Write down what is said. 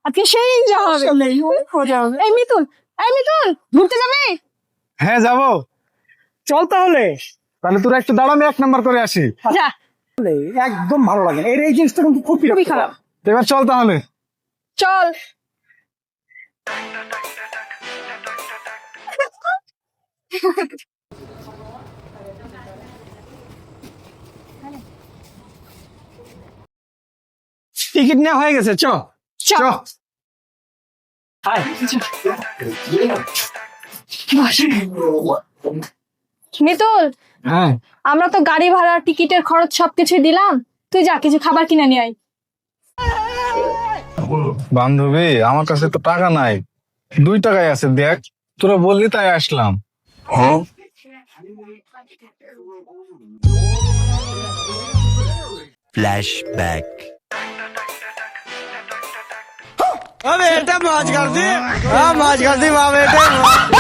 আজকে সেই যা হবে। এই মিতুল, ঘুরতে যাবে? হ্যাঁ যাবো। চল তাহলে। তাহলে তোরা একটু দাঁড়া, আমি 1 নাম্বার করে আসি। যা। একদম ভালো লাগে না। এই জিনিসটা কিন্তু খুব খুবই খারাপ। এবার চল তাহলে। চল। টিকিট নেওয়া হয়ে গেছে, চ। চ। হাই। মিতুল, হ্যাঁ আমরা তো গাড়ি ভাড়া, টিকিটের খরচ সবকিছু দিলাম, তুই যা কিছু খাবার কিনে নিয়ে আয়। বান্ধবী, আমার কাছে তো টাকা নাই, 2 টাকাই আছে, দেখ তোরা বললি তাই আসলাম। फ्लैशबैक। अबे बेटा मौज कर दी, हाँ मौज कर दी वाह बेटे।